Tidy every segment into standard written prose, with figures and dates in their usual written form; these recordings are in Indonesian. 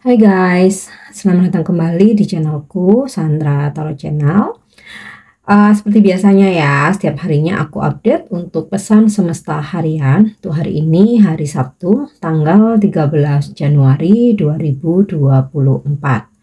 Hai guys, selamat datang kembali di channelku Sandra Tarot Channel. Seperti biasanya ya, setiap harinya aku update untuk pesan semesta harian. Untuk hari ini, hari Sabtu, tanggal 13 Januari 2024.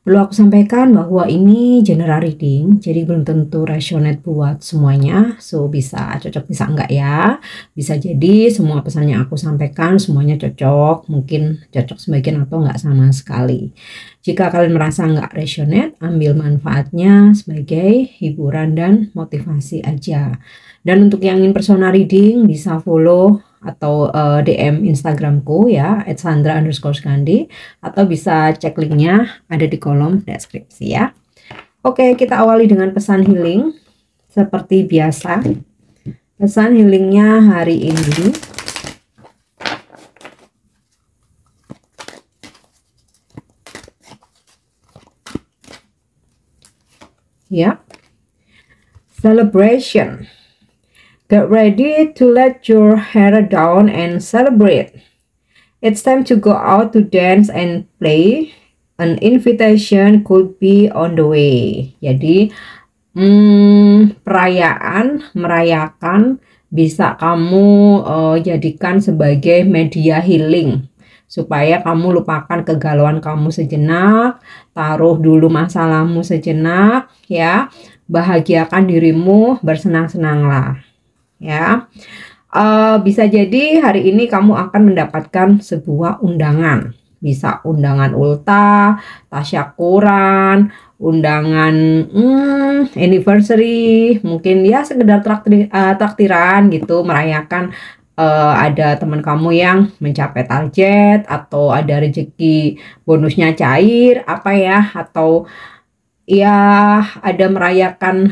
Perlu aku sampaikan bahwa ini general reading, jadi belum tentu resonate buat semuanya. So, bisa cocok, bisa enggak ya. Bisa jadi semua pesan yang aku sampaikan semuanya cocok, mungkin cocok sebagian atau enggak sama sekali. Jika kalian merasa enggak resonate, ambil manfaatnya sebagai hiburan dan motivasi aja. Dan untuk yang ingin personal reading, bisa follow atau DM Instagramku ya @sandra_gandhi, atau bisa cek linknya ada di kolom deskripsi ya. Oke, kita awali dengan pesan healing seperti biasa. Pesan healingnya hari ini ya, celebration. Get ready to let your hair down and celebrate. It's time to go out to dance and play. An invitation could be on the way. Jadi perayaan, merayakan bisa kamu jadikan sebagai media healing supaya kamu lupakan kegalauan kamu sejenak, taruh dulu masalahmu sejenak ya, bahagiakan dirimu, bersenang-senanglah ya. Bisa jadi hari ini kamu akan mendapatkan sebuah undangan, bisa undangan ulta, tasyakuran, undangan anniversary, mungkin ya sekedar traktiran gitu, merayakan ada teman kamu yang mencapai target, atau ada rezeki bonusnya cair apa ya, atau ya ada merayakan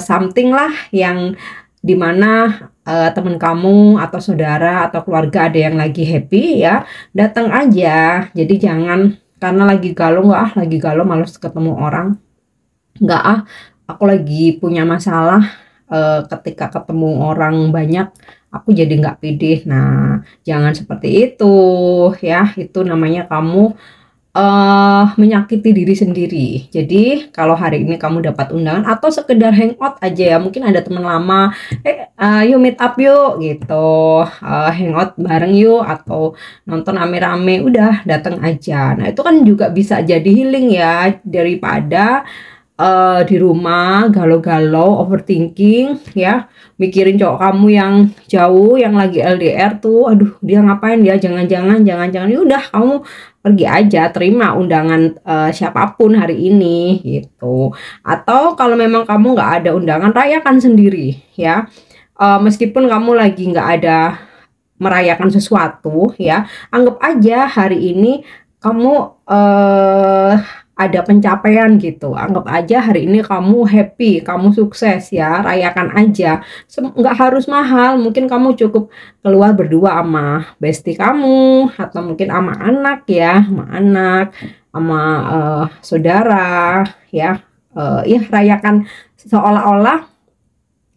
something lah yang dimana teman kamu atau saudara atau keluarga ada yang lagi happy ya, datang aja. Jadi jangan karena lagi galau, lagi galau males ketemu orang, aku lagi punya masalah, ketika ketemu orang banyak aku jadi nggak pede. Nah, jangan seperti itu ya, itu namanya kamu menyakiti diri sendiri. Jadi kalau hari ini kamu dapat undangan atau sekedar hangout aja ya, mungkin ada teman lama, yuk meet up yuk gitu, hangout bareng yuk, atau nonton rame-rame, udah datang aja. Nah itu kan juga bisa jadi healing ya, daripada di rumah galau-galau, overthinking ya, mikirin cowok kamu yang jauh, yang lagi LDR tuh, aduh dia ngapain ya, jangan-jangan ya udah kamu pergi aja, terima undangan siapapun hari ini gitu. Atau kalau memang kamu nggak ada undangan, rayakan sendiri ya, meskipun kamu lagi nggak ada merayakan sesuatu ya, anggap aja hari ini kamu ada pencapaian gitu, anggap aja hari ini kamu happy, kamu sukses ya, rayakan aja. Nggak harus mahal, mungkin kamu cukup keluar berdua sama bestie kamu, atau mungkin sama anak ya, sama saudara ya, ya rayakan seolah-olah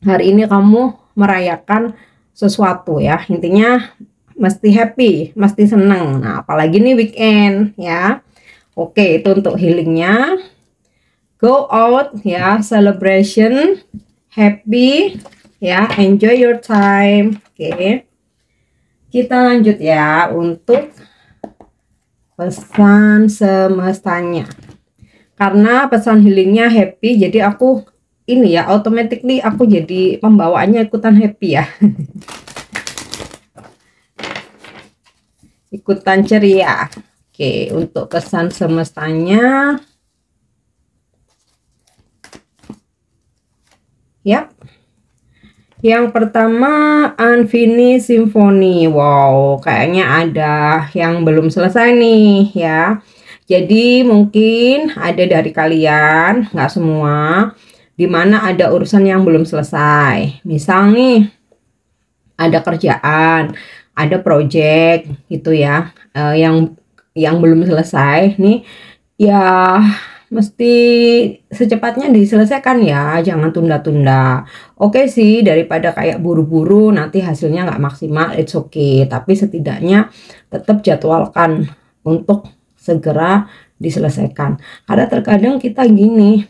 hari ini kamu merayakan sesuatu ya, intinya mesti happy, mesti seneng. Nah apalagi nih weekend ya. Oke, itu untuk healingnya. Go out ya, celebration, happy ya, enjoy your time. Oke, kita lanjut ya untuk pesan semestanya. Karena pesan healingnya happy, jadi aku ini ya, automatically aku jadi pembawaannya ikutan happy ya. Ikutan ceria. Oke, untuk pesan semestanya ya, yang pertama Unfinished Symphony. Wow, kayaknya ada yang belum selesai nih ya. Jadi mungkin ada dari kalian, nggak semua, dimana ada urusan yang belum selesai. Misal nih ada kerjaan, ada project gitu ya, yang belum selesai nih ya, mesti secepatnya diselesaikan ya, jangan tunda-tunda. Oke sih, daripada kayak buru-buru nanti hasilnya nggak maksimal, it's okay, tapi setidaknya tetap jadwalkan untuk segera diselesaikan. Karena terkadang kita gini,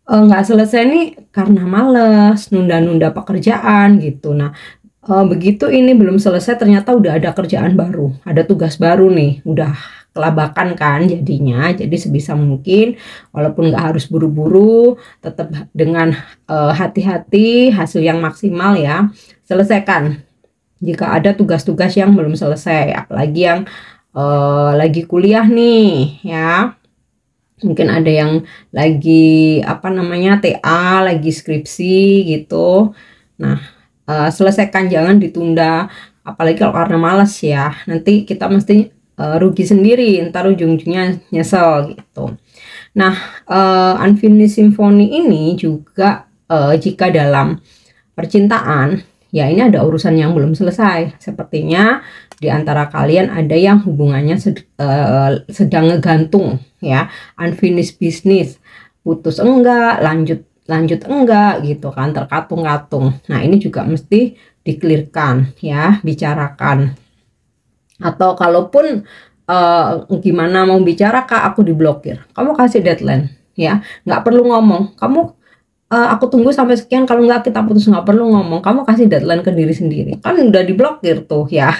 nggak selesai nih karena males, nunda-nunda pekerjaan gitu. Nah, begitu ini belum selesai ternyata udah ada kerjaan baru, ada tugas baru nih, udah kelabakan kan jadinya. Jadi sebisa mungkin walaupun nggak harus buru-buru, tetap dengan hati-hati, hasil yang maksimal ya, selesaikan. Jika ada tugas-tugas yang belum selesai, apalagi yang lagi kuliah nih ya. Mungkin ada yang lagi apa namanya TA, lagi skripsi gitu. Nah, selesaikan, jangan ditunda. Apalagi kalau karena malas ya. Nanti kita mesti rugi sendiri, ntar ujung-ujungnya nyesel gitu. Nah, Unfinished Symphony ini juga jika dalam percintaan, ya ini ada urusan yang belum selesai. Sepertinya di antara kalian ada yang hubungannya sedang ngegantung ya, unfinished business, putus enggak, lanjut enggak gitu kan, terkatung-katung. Nah, ini juga mesti dikelirkan ya, bicarakan. Atau kalaupun gimana mau bicara, Kak, aku diblokir, kamu kasih deadline ya, nggak perlu ngomong kamu aku tunggu sampai sekian, kalau nggak kita putus, nggak perlu ngomong, kamu kasih deadline ke diri sendiri, kan udah diblokir tuh ya.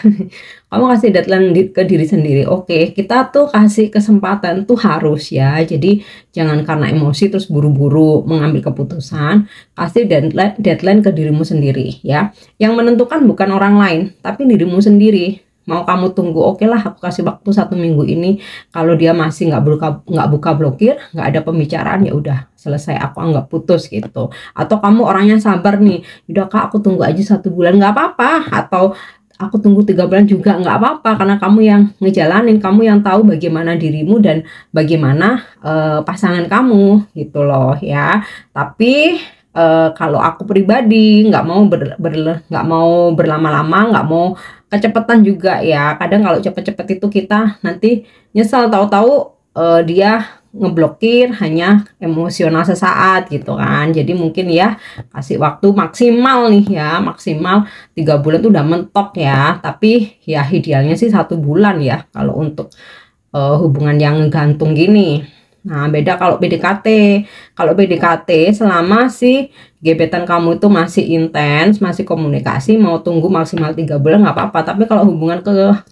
Kamu kasih deadline ke diri sendiri. Oke, kita tuh kasih kesempatan tuh harus ya, jadi jangan karena emosi terus buru-buru mengambil keputusan. Kasih deadline ke dirimu sendiri ya, yang menentukan bukan orang lain tapi dirimu sendiri. Mau kamu tunggu, oke lah, aku kasih waktu 1 minggu ini. Kalau dia masih nggak buka blokir, nggak ada pembicaraan, ya udah selesai, aku anggap putus gitu. Atau kamu orangnya sabar nih, udah Kak, aku tunggu aja 1 bulan, nggak apa-apa. Atau aku tunggu 3 bulan juga nggak apa-apa, karena kamu yang ngejalanin, kamu yang tahu bagaimana dirimu dan bagaimana pasangan kamu gitu loh ya. Tapi kalau aku pribadi nggak mau berlama-lama, nggak mau kecepatan juga ya. Kadang kalau cepet-cepet itu kita nanti nyesel, tahu-tahu dia ngeblokir hanya emosional sesaat gitu kan. Jadi mungkin ya kasih waktu maksimal nih ya, maksimal 3 bulan tuh udah mentok ya. Tapi ya idealnya sih 1 bulan ya kalau untuk hubungan yang gantung gini. Nah, beda kalau PDKT. Kalau PDKT selama si gebetan kamu itu masih intens, masih komunikasi, mau tunggu maksimal 3 bulan nggak apa-apa. Tapi kalau hubungan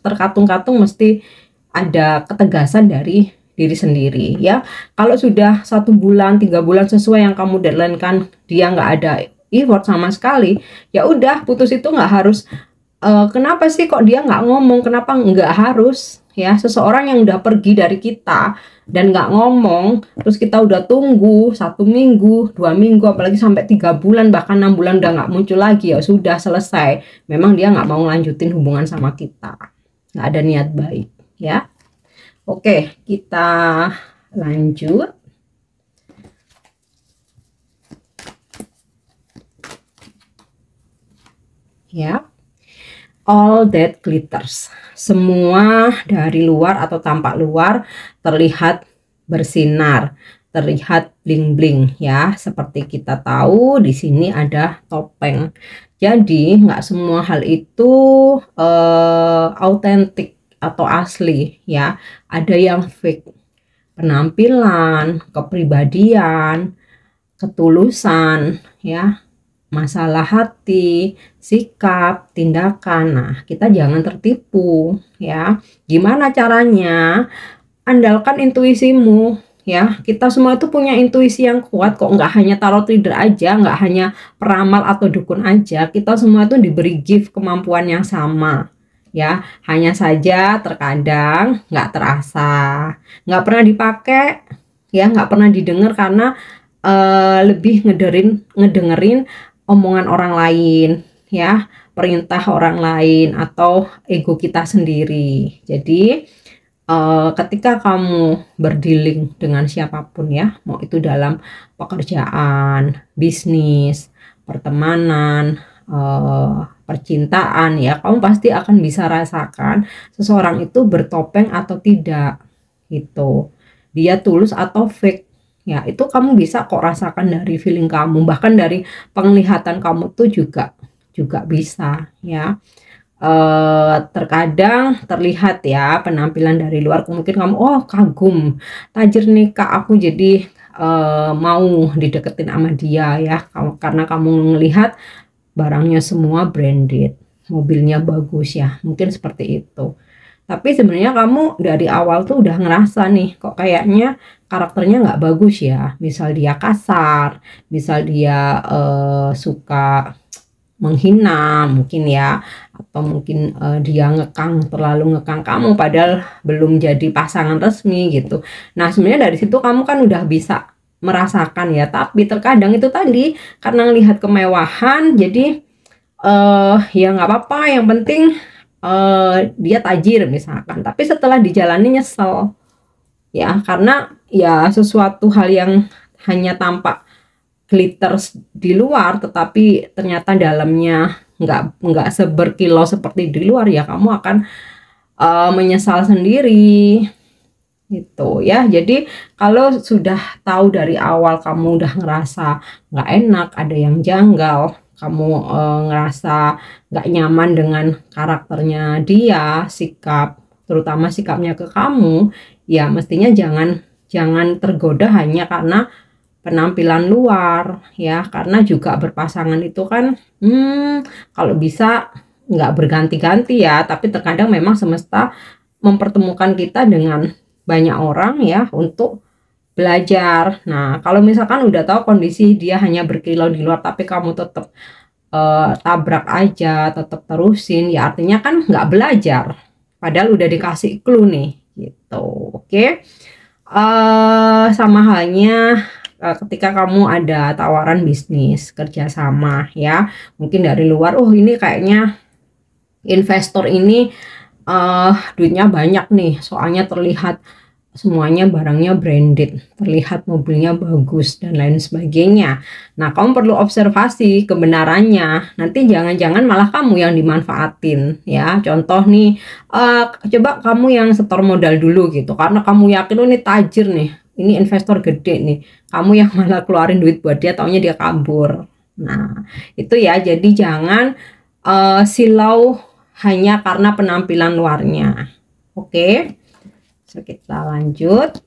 terkatung-katung mesti ada ketegasan dari diri sendiri ya. Kalau sudah 1 bulan, 3 bulan sesuai yang kamu deadline kan, dia nggak ada effort sama sekali, ya udah putus. Itu nggak harus kenapa sih kok dia nggak ngomong, kenapa nggak harus ya. Seseorang yang udah pergi dari kita dan nggak ngomong, terus kita udah tunggu 1 minggu, 2 minggu, apalagi sampai 3 bulan, bahkan 6 bulan udah nggak muncul lagi, ya sudah selesai. Memang dia nggak mau lanjutin hubungan sama kita, nggak ada niat baik ya. Oke, kita lanjut ya. All that glitters, semua dari luar atau tampak luar terlihat bersinar, terlihat bling-bling ya. Seperti kita tahu di sini ada topeng. Jadi nggak semua hal itu autentik atau asli ya. Ada yang fake, penampilan, kepribadian, ketulusan ya, masalah hati, sikap, tindakan. Nah, kita jangan tertipu ya. Gimana caranya? Andalkan intuisimu ya. Kita semua itu punya intuisi yang kuat kok, nggak hanya tarot reader aja, nggak hanya peramal atau dukun aja. Kita semua itu diberi gift kemampuan yang sama ya. Hanya saja terkadang nggak terasa, nggak pernah dipakai ya, nggak pernah didengar karena lebih ngedengerin omongan orang lain ya, perintah orang lain atau ego kita sendiri. Jadi ketika kamu berdealing dengan siapapun ya, mau itu dalam pekerjaan, bisnis, pertemanan, percintaan ya, kamu pasti akan bisa rasakan seseorang itu bertopeng atau tidak gitu, dia tulus atau fake ya. Itu kamu bisa kok rasakan dari feeling kamu, bahkan dari penglihatan kamu tuh juga bisa ya. terkadang terlihat ya penampilan dari luar, mungkin kamu oh kagum, tajir nih Kak aku, jadi mau dideketin sama dia ya, karena kamu ngelihat barangnya semua branded, mobilnya bagus ya, mungkin seperti itu. Tapi sebenarnya kamu dari awal tuh udah ngerasa nih, kok kayaknya karakternya nggak bagus ya. Misal dia kasar, misal dia suka menghina mungkin ya, atau mungkin dia ngekang, terlalu ngekang kamu padahal belum jadi pasangan resmi gitu. Nah sebenarnya dari situ kamu kan udah bisa merasakan ya, tapi terkadang itu tadi karena ngelihat kemewahan jadi ya nggak apa-apa, yang penting dia tajir misalkan, tapi setelah dijalani nyesel ya, karena ya sesuatu hal yang hanya tampak glitters di luar tetapi ternyata dalamnya nggak seberkilau seperti di luar ya, kamu akan menyesal sendiri gitu ya. Jadi kalau sudah tahu dari awal kamu udah ngerasa nggak enak, ada yang janggal, kamu ngerasa nggak nyaman dengan karakternya dia, terutama sikapnya ke kamu, ya mestinya jangan tergoda hanya karena penampilan luar ya, karena juga berpasangan itu kan kalau bisa nggak berganti-ganti ya, tapi terkadang memang semesta mempertemukan kita dengan banyak orang ya untuk belajar. Nah kalau misalkan udah tahu kondisi dia hanya berkilau di luar tapi kamu tetap tabrak aja, tetap terusin ya, artinya kan nggak belajar padahal udah dikasih clue nih gitu. Oke. Sama halnya ketika kamu ada tawaran bisnis kerjasama ya, mungkin dari luar, oh ini kayaknya investor ini duitnya banyak nih, soalnya terlihat semuanya barangnya branded, terlihat mobilnya bagus dan lain sebagainya. Nah kamu perlu observasi kebenarannya, nanti jangan-jangan malah kamu yang dimanfaatin ya. Contoh nih, coba kamu yang setor modal dulu gitu, karena kamu yakin oh, ini tajir nih, ini investor gede nih, kamu yang malah keluarin duit buat dia, taunya dia kabur. Nah itu ya, jadi jangan silau hanya karena penampilan luarnya. Oke. So, kita lanjut.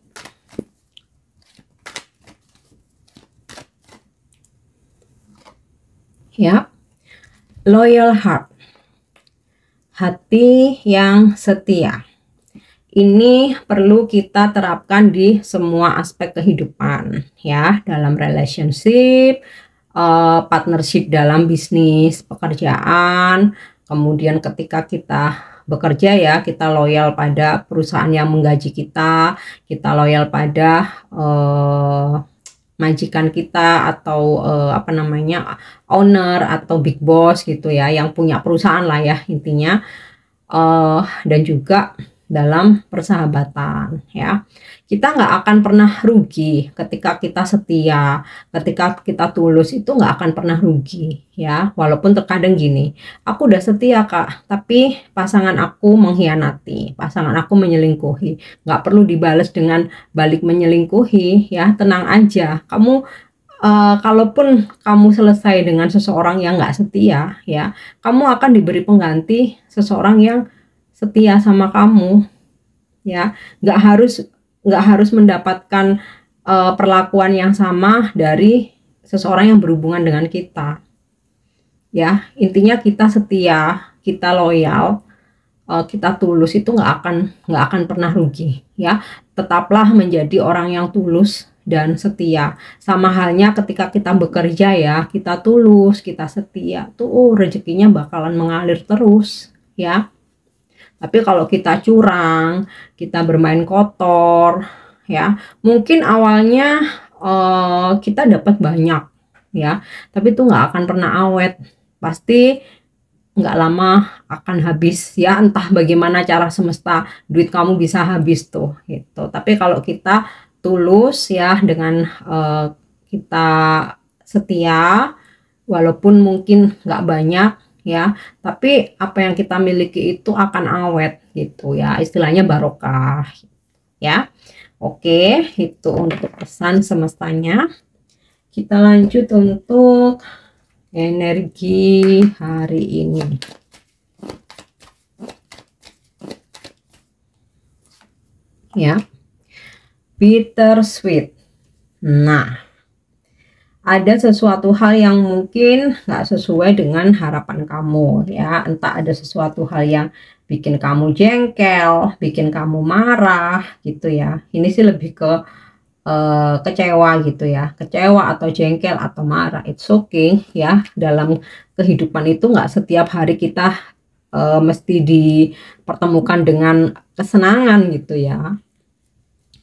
Ya. Loyal heart. Hati yang setia. Ini perlu kita terapkan di semua aspek kehidupan ya, dalam relationship, partnership dalam bisnis, pekerjaan, kemudian ketika kita bekerja ya, kita loyal pada perusahaan yang menggaji kita loyal pada majikan kita atau apa namanya, owner atau big boss gitu ya, yang punya perusahaan lah ya intinya. Dan juga dalam persahabatan ya, kita nggak akan pernah rugi ketika kita setia, ketika kita tulus, itu nggak akan pernah rugi ya. Walaupun terkadang gini, aku udah setia Kak, tapi pasangan aku mengkhianati, pasangan aku menyelingkuhi, nggak perlu dibales dengan balik menyelingkuhi ya, tenang aja. Kamu kalaupun kamu selesai dengan seseorang yang nggak setia ya, kamu akan diberi pengganti seseorang yang setia sama kamu ya. Nggak harus mendapatkan perlakuan yang sama dari seseorang yang berhubungan dengan kita ya. Intinya kita setia, kita loyal, kita tulus, itu nggak akan pernah rugi ya. Tetaplah menjadi orang yang tulus dan setia. Sama halnya ketika kita bekerja ya, kita tulus, kita setia tuh rezekinya bakalan mengalir terus ya. Tapi kalau kita curang, kita bermain kotor ya, mungkin awalnya kita dapat banyak ya, tapi itu nggak akan pernah awet, pasti nggak lama akan habis ya. Entah bagaimana cara semesta, duit kamu bisa habis tuh gitu. Tapi kalau kita tulus ya, dengan kita setia, walaupun mungkin nggak banyak ya, tapi apa yang kita miliki itu akan awet gitu ya, istilahnya barokah ya. Oke, itu untuk pesan semestanya. Kita lanjut untuk energi hari ini. ya. Bittersweet. Nah, ada sesuatu hal yang mungkin nggak sesuai dengan harapan kamu ya. Entah ada sesuatu hal yang bikin kamu jengkel, bikin kamu marah gitu ya. Ini sih lebih ke kecewa gitu ya. Kecewa atau jengkel atau marah, it's okay ya. Dalam kehidupan itu nggak setiap hari kita mesti dipertemukan dengan kesenangan gitu ya.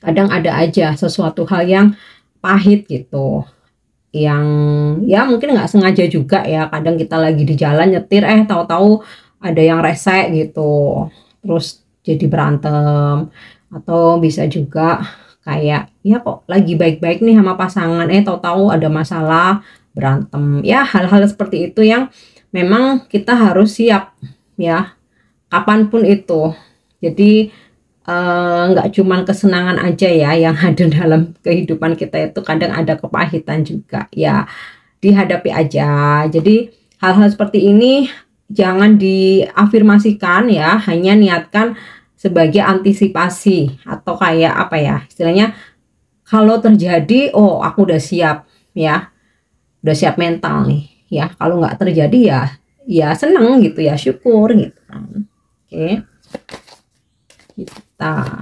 Kadang ada aja sesuatu hal yang pahit gitu, yang ya mungkin nggak sengaja juga ya. Kadang kita lagi di jalan nyetir, tahu-tahu ada yang rese gitu, terus jadi berantem. Atau bisa juga kayak ya kok lagi baik-baik nih sama pasangan, tahu-tahu ada masalah, berantem. Ya hal-hal seperti itu yang memang kita harus siap ya, kapanpun itu. Jadi nggak cuman kesenangan aja ya yang ada dalam kehidupan kita, itu kadang ada kepahitan juga ya, dihadapi aja. Jadi hal-hal seperti ini jangan diafirmasikan ya, hanya niatkan sebagai antisipasi atau kayak apa ya istilahnya, kalau terjadi oh aku udah siap ya, udah siap mental nih ya. Kalau nggak terjadi ya ya seneng gitu ya, syukur gitu kan. Oke. Kita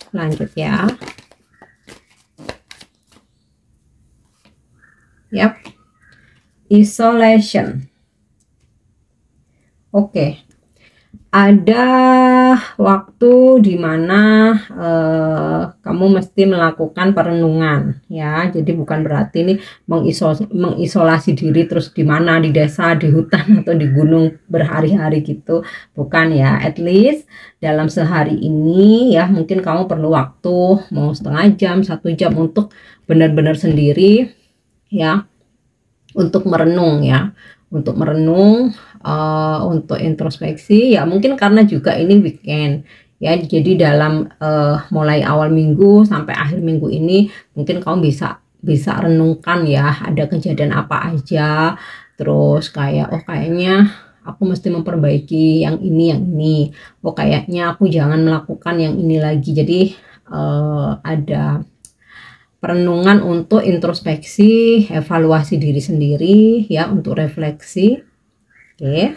lanjut ya. Yap. Isolation. Oke. Ada waktu dimana kamu mesti melakukan perenungan ya. Jadi bukan berarti ini mengisolasi diri terus di mana, di desa, di hutan atau di gunung berhari-hari gitu, bukan ya. At least dalam sehari ini ya mungkin kamu perlu waktu mau setengah jam, 1 jam untuk benar-benar sendiri ya, untuk merenung ya, untuk merenung, untuk introspeksi ya. Mungkin karena juga ini weekend ya, jadi dalam mulai awal minggu sampai akhir minggu ini mungkin kamu bisa renungkan ya, ada kejadian apa aja, terus kayak oh kayaknya aku mesti memperbaiki yang ini, oh kayaknya aku jangan melakukan yang ini lagi. Jadi ada perenungan untuk introspeksi, evaluasi diri sendiri ya, untuk refleksi. Oke.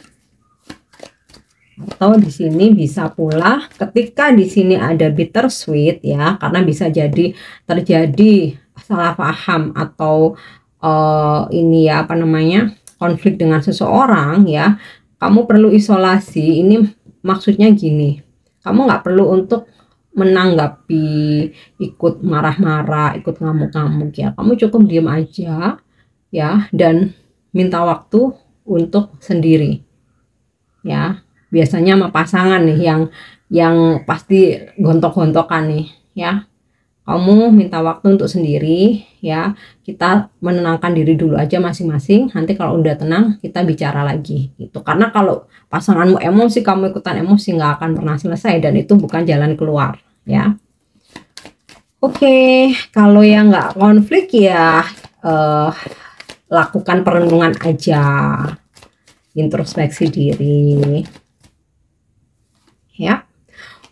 Atau di sini bisa pula ketika di sini ada bittersweet ya, karena bisa jadi terjadi salah paham atau ini ya apa namanya, konflik dengan seseorang ya. Kamu perlu isolasi. Ini maksudnya gini, kamu nggak perlu untuk menanggapi, ikut marah-marah, ikut ngamuk-ngamuk ya. Kamu cukup diam aja ya, dan minta waktu untuk sendiri ya. Biasanya sama pasangan nih yang pasti gontok-gontokan nih ya. Kamu minta waktu untuk sendiri ya. Kita menenangkan diri dulu aja masing-masing. Nanti kalau udah tenang kita bicara lagi gitu. Karena kalau pasanganmu emosi, kamu ikutan emosi, nggak akan pernah selesai, dan itu bukan jalan keluar ya. Oke, kalau yang nggak konflik ya lakukan perenungan aja, introspeksi diri ya.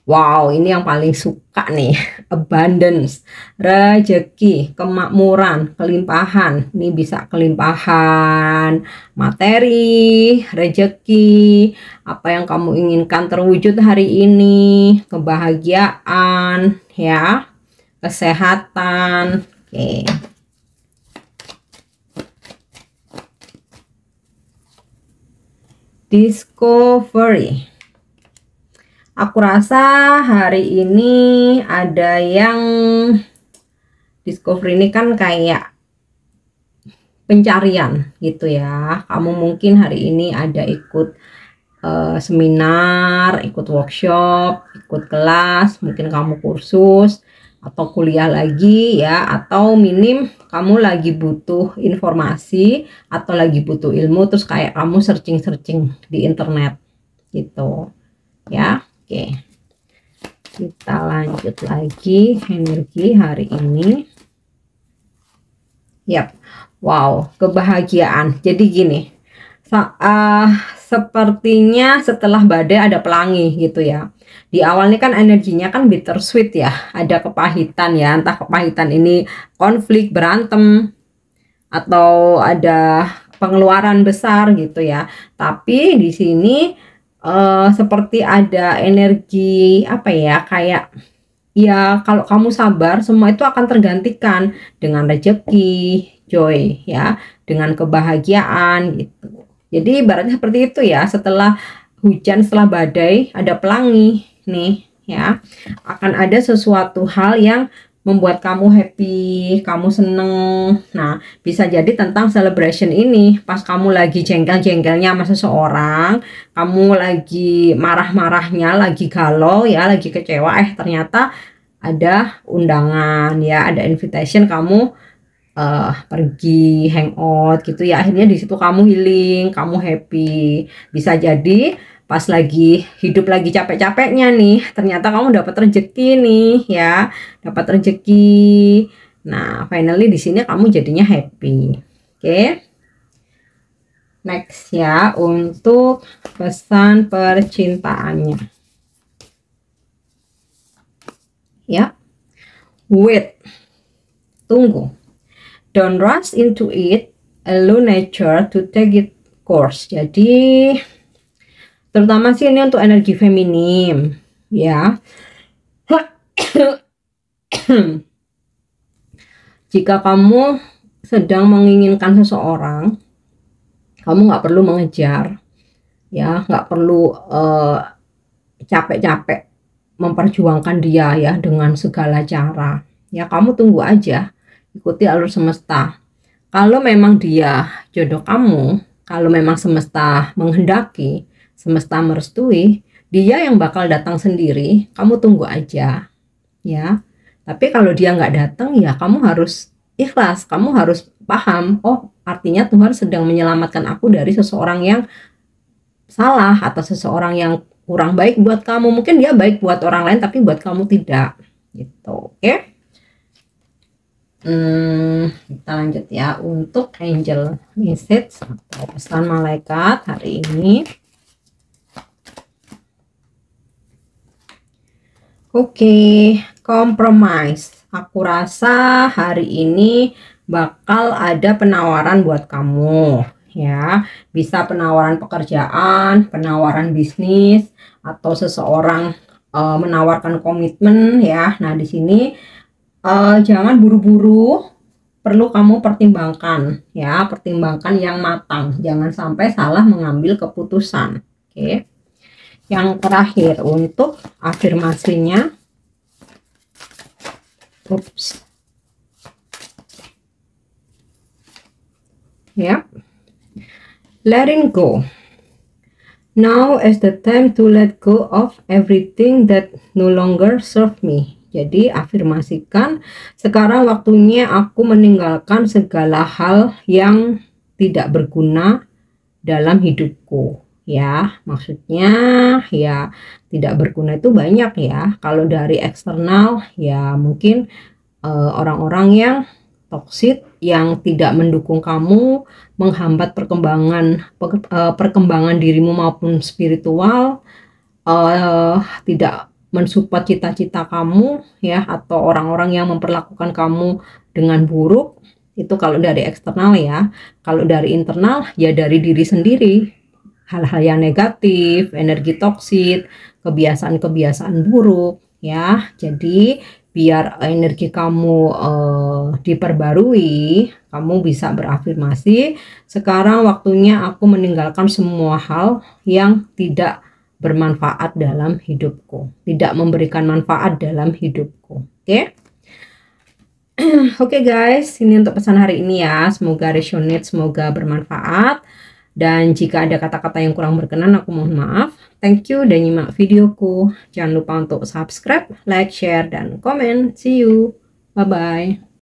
Wow, ini yang paling suka nih, abundance, rezeki, kemakmuran, kelimpahan. Ini bisa kelimpahan materi, rezeki, apa yang kamu inginkan terwujud hari ini, kebahagiaan ya, kesehatan. Oke. Discovery. Aku rasa hari ini ada yang discovery, ini kan kayak pencarian gitu ya. Kamu mungkin hari ini ada ikut seminar, ikut workshop, ikut kelas, mungkin kamu kursus atau kuliah lagi ya, atau minim kamu lagi butuh informasi atau lagi butuh ilmu, terus kayak kamu searching di internet gitu ya. Oke, kita lanjut lagi energi hari ini. Yap, wow, kebahagiaan. Jadi gini, sepertinya setelah badai ada pelangi gitu ya. Di awalnya kan energinya kan bittersweet ya, ada kepahitan ya, entah kepahitan ini konflik, berantem, atau ada pengeluaran besar gitu ya. Tapi di sini seperti ada energi apa ya, kayak ya kalau kamu sabar semua itu akan tergantikan dengan rezeki, joy ya, dengan kebahagiaan gitu. Jadi ibaratnya seperti itu ya, setelah hujan, setelah badai ada pelangi nih ya. Akan ada sesuatu hal yang membuat kamu happy, kamu seneng. Nah, bisa jadi tentang celebration ini. Pas kamu lagi jengkel-jengkelnya sama seseorang, kamu lagi marah-marahnya, lagi galau ya, lagi kecewa, ternyata ada undangan ya, ada invitation, kamu pergi hangout gitu ya. Akhirnya di situ kamu healing, kamu happy. Bisa jadi pas lagi hidup lagi capek-capeknya nih, ternyata kamu dapat rezeki nih ya, dapat rezeki. Nah, finally di sini kamu jadinya happy. Oke. Next ya, untuk pesan percintaannya. Ya. Wait. Tunggu. Don't rush into it. Allow nature to take its course. Jadi terutama sih ini untuk energi feminim ya. Jika kamu sedang menginginkan seseorang, kamu nggak perlu mengejar ya, nggak perlu capek-capek memperjuangkan dia ya dengan segala cara ya. Kamu tunggu aja, ikuti alur semesta. Kalau memang dia jodoh kamu, kalau memang semesta menghendaki, semesta merestui, dia yang bakal datang sendiri. Kamu tunggu aja ya. Tapi kalau dia nggak datang ya kamu harus ikhlas, kamu harus paham, oh artinya Tuhan sedang menyelamatkan aku dari seseorang yang salah atau seseorang yang kurang baik buat kamu. Mungkin dia baik buat orang lain tapi buat kamu tidak gitu. Oke. Kita lanjut ya untuk angel message atau pesan malaikat hari ini. Oke, compromise. Aku rasa hari ini bakal ada penawaran buat kamu ya. Bisa penawaran pekerjaan, penawaran bisnis, atau seseorang menawarkan komitmen ya. Nah, di sini jangan buru-buru, perlu kamu pertimbangkan ya, pertimbangkan yang matang. Jangan sampai salah mengambil keputusan. Oke. Yang terakhir untuk afirmasinya. Oops. Ya. Letting go. Now is the time to let go of everything that no longer serve me. Jadi afirmasikan, sekarang waktunya aku meninggalkan segala hal yang tidak berguna dalam hidupku. Ya, maksudnya ya tidak berguna itu banyak ya. Kalau dari eksternal ya mungkin orang-orang yang toksik, yang tidak mendukung kamu, menghambat perkembangan dirimu maupun spiritual, tidak mensupport cita-cita kamu ya, atau orang-orang yang memperlakukan kamu dengan buruk. Itu kalau dari eksternal ya. Kalau dari internal ya dari diri sendiri. Hal-hal yang negatif, energi toksik, kebiasaan-kebiasaan buruk ya. Jadi biar energi kamu diperbarui, kamu bisa berafirmasi, sekarang waktunya aku meninggalkan semua hal yang tidak bermanfaat dalam hidupku, tidak memberikan manfaat dalam hidupku. Oke? Oke guys, ini untuk pesan hari ini ya. Semoga resonate, semoga bermanfaat. Dan jika ada kata-kata yang kurang berkenan, aku mohon maaf. Thank you dan nyimak videoku. Jangan lupa untuk subscribe, like, share, dan komen. See you. Bye-bye.